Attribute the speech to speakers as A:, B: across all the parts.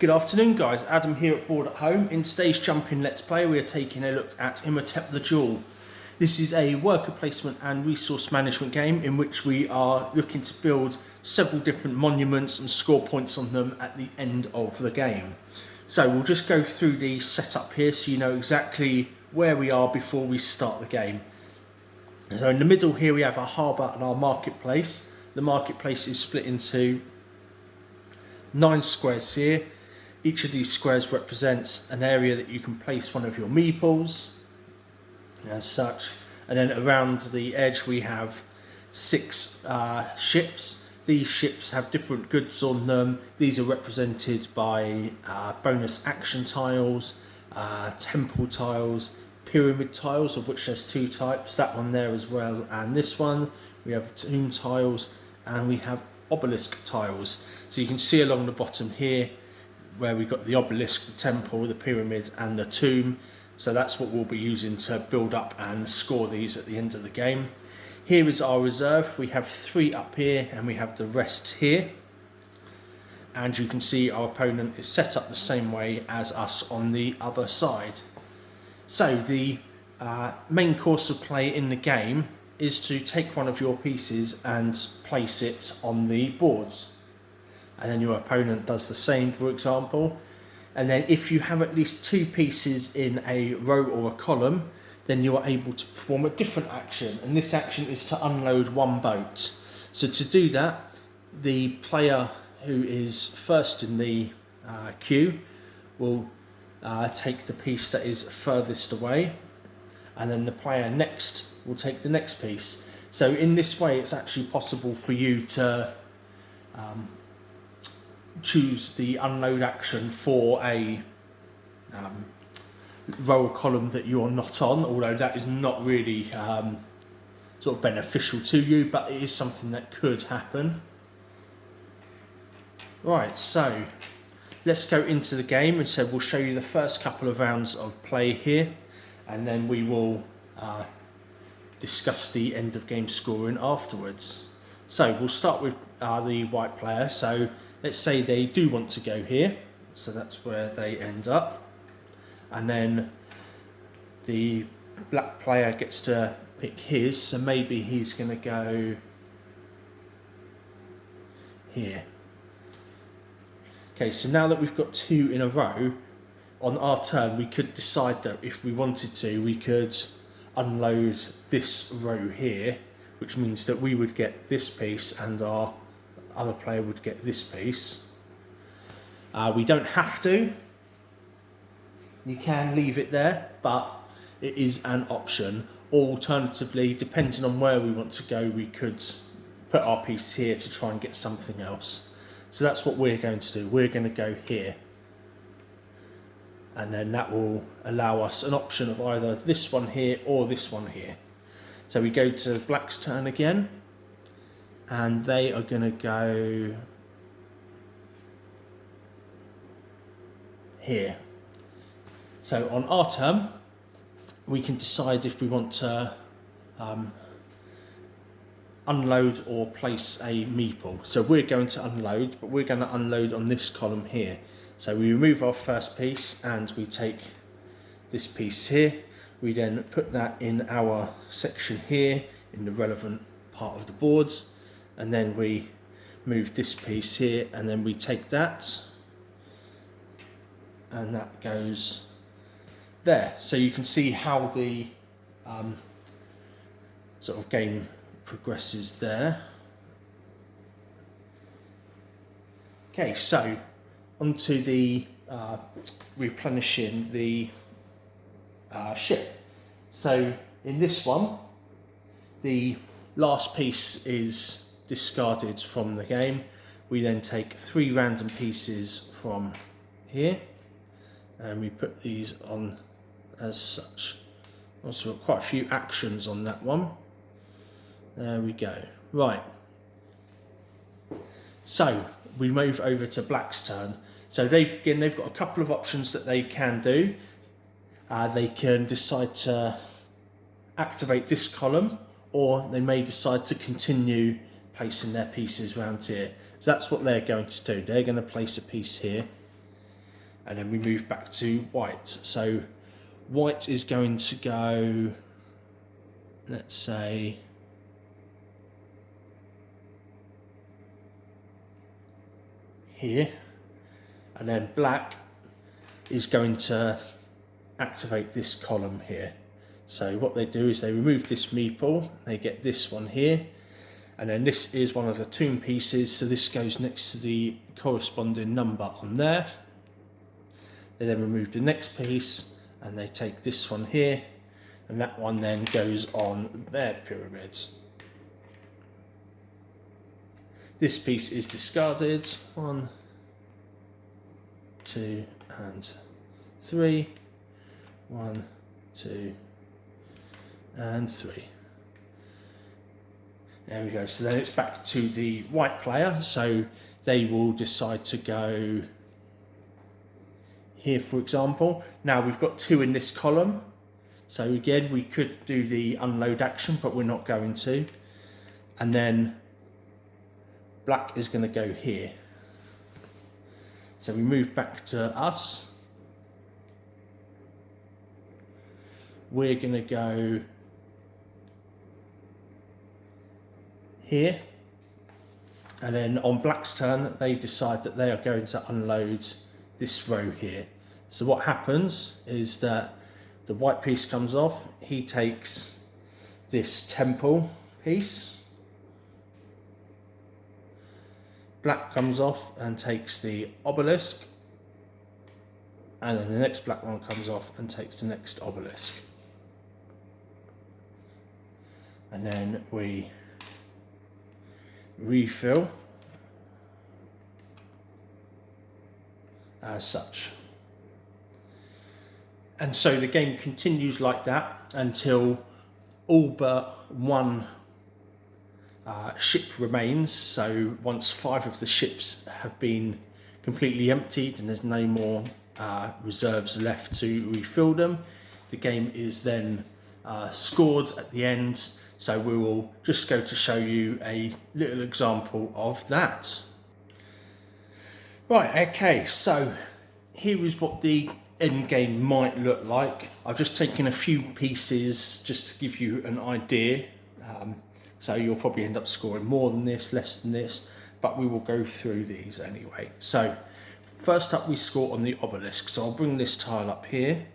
A: Good afternoon guys, Adam here at Board at Home. In today's Jumping Let's Play we are taking a look at Imhotep the Duel. This is a worker placement and resource management game in which we are looking to build several different monuments and score points on them at the end of the game. So we'll just go through the setup here so you know exactly where we are before we start the game. So in the middle here we have our harbour and our marketplace. The marketplace is split into 9 squares here. Each of these squares represents an area that you can place one of your meeples, as such. And then around the edge we have 6 ships. These ships have different goods on them. These are represented by bonus action tiles, temple tiles, pyramid tiles, of which there's 2 types, that one there as well, and this one. We have tomb tiles and we have obelisk tiles. So you can see along the bottom here where we've got the obelisk, the temple, the pyramid and the tomb. So that's what we'll be using to build up and score these at the end of the game. Here is our reserve. We have 3 up here and we have the rest here. And you can see our opponent is set up the same way as us on the other side. So the main course of play in the game is to take one of your pieces and place it on the boards. And then your opponent does the same, for example. And then if you have at least 2 pieces in a row or a column, then you are able to perform a different action. And this action is to unload 1 boat. So to do that, the player who is first in the queue will take the piece that is furthest away. And then the player next will take the next piece. So in this way, it's actually possible for you to choose the unload action for a row or column that you're not on, although that is not really sort of beneficial to you, but it is something that could happen. Right, so let's go into the game, and so we'll show you the first couple of rounds of play here, and then we will discuss the end of game scoring afterwards. So we'll start with the white player. So let's say they do want to go here, so that's where they end up, and then the black player gets to pick his, so maybe he's going to go here. Okay, so now that we've got 2 in a row, on our turn we could decide that if we wanted to, we could unload this row here, which means that we would get this piece and our other player would get this piece. We don't have to. You can leave it there, but it is an option. Alternatively, depending on where we want to go, we could put our piece here to try and get something else. So that's what we're going to do. We're going to go here. And then that will allow us an option of either this one here or this one here. So we go to black's turn again, and they are going to go here. So on our turn, we can decide if we want to unload or place a meeple. So we're going to unload, but we're going to unload on this column here. So we remove our first piece and we take this piece here. We then put that in our section here in the relevant part of the board, and then we move this piece here, and then we take that and that goes there. So you can see how the sort of game progresses there. Okay, so onto the replenishing the ship. So in this one, the last piece is discarded from the game. We then take 3 random pieces from here and we put these on as such. Also quite a few actions on that one. There we go. Right, so we move over to black's turn. So they've got a couple of options that they can do. They can decide to activate this column, or they may decide to continue placing their pieces around here. So that's what they're going to do. They're going to place a piece here, and then we move back to white. So white is going to go, let's say, here, and then black is going to activate this column here. So what they do is they remove this meeple, they get this one here, and then this is one of the tomb pieces, so this goes next to the corresponding number on there. They then remove the next piece and they take this one here, and that one then goes on their pyramids. This piece is discarded. 1, 2 and 3. 1, 2 and 3. There we go. So then it's back to the white player. So they will decide to go here, for example. Now we've got 2 in this column. So again, we could do the unload action, but we're not going to. And then black is going to go here. So we move back to us. We're going to go here. And then on black's turn, they decide that they are going to unload this row here. So what happens is that the white piece comes off. He takes this temple piece. Black comes off and takes the obelisk, and then the next black one comes off and takes the next obelisk. And then we refill as such. And so the game continues like that until all but one ship remains. So once 5 of the ships have been completely emptied and there's no more reserves left to refill them, the game is then scored at the end. So we will just go to show you a little example of that. Right, okay, so here is what the end game might look like. I've just taken a few pieces just to give you an idea. So you'll probably end up scoring more than this, less than this, but we will go through these anyway. So first up we score on the obelisk. So I'll bring this tile up here.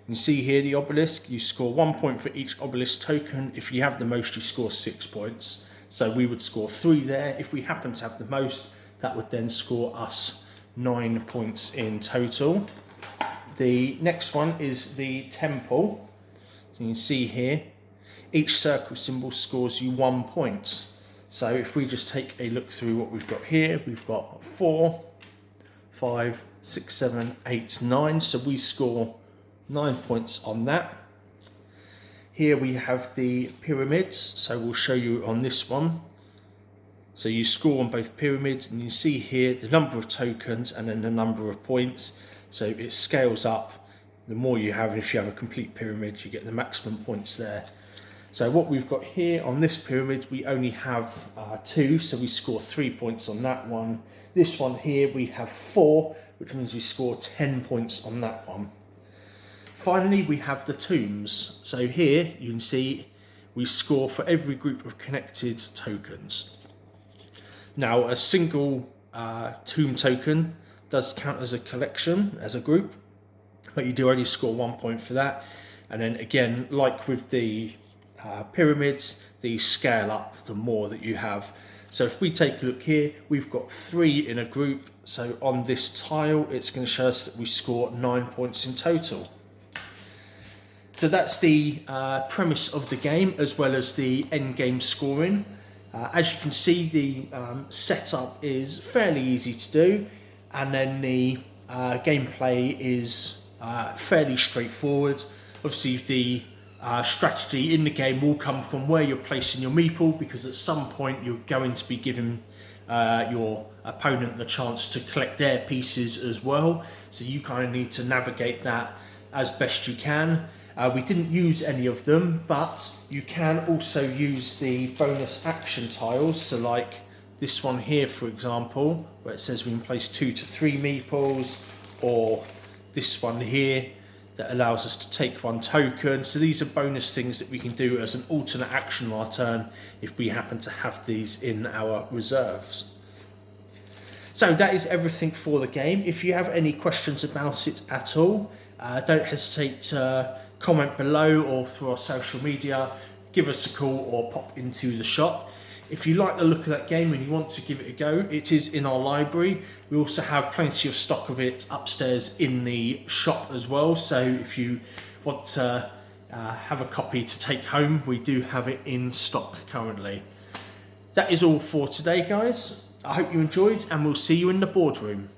A: You see here the obelisk, you score 1 point for each obelisk token. If you have the most, you score 6 points. So we would score 3 there. If we happen to have the most, that would then score us 9 points in total. The next one is the temple. So you can see here, each circle symbol scores you 1 point. So if we just take a look through what we've got here, we've got 4, 5, 6, 7, 8, 9. So we score 9 points on that. Here we have the pyramids, so we'll show you on this one. So you score on both pyramids, and you see here the number of tokens and then the number of points. So it scales up. The more you have, and if you have a complete pyramid, you get the maximum points there. So what we've got here on this pyramid, we only have 2, so we score 3 points on that one. This one here, we have 4, which means we score 10 points on that one. Finally, we have the tombs. So here you can see we score for every group of connected tokens. Now, a single tomb token does count as a collection, as a group, but you do only score 1 point for that. And then again, like with the pyramids, these scale up the more that you have. So if we take a look here, we've got 3 in a group. So on this tile, it's going to show us that we score 9 points in total. So that's the premise of the game, as well as the end game scoring. As you can see, the setup is fairly easy to do, and then the gameplay is fairly straightforward. Obviously, the strategy in the game will come from where you're placing your meeple, because at some point you're going to be giving your opponent the chance to collect their pieces as well. So you kind of need to navigate that as best you can. We didn't use any of them, but you can also use the bonus action tiles. So like this one here, for example, where it says we can place 2 to 3 meeples, or this one here that allows us to take 1 token. So these are bonus things that we can do as an alternate action on our turn if we happen to have these in our reserves. So that is everything for the game. If you have any questions about it at all, don't hesitate to comment below or through our social media. Give us a call or pop into the shop. If you like the look of that game and you want to give it a go, it is in our library. We also have plenty of stock of it upstairs in the shop as well. So if you want to have a copy to take home, we do have it in stock currently. That is all for today, guys. I hope you enjoyed, and we'll see you in the boardroom.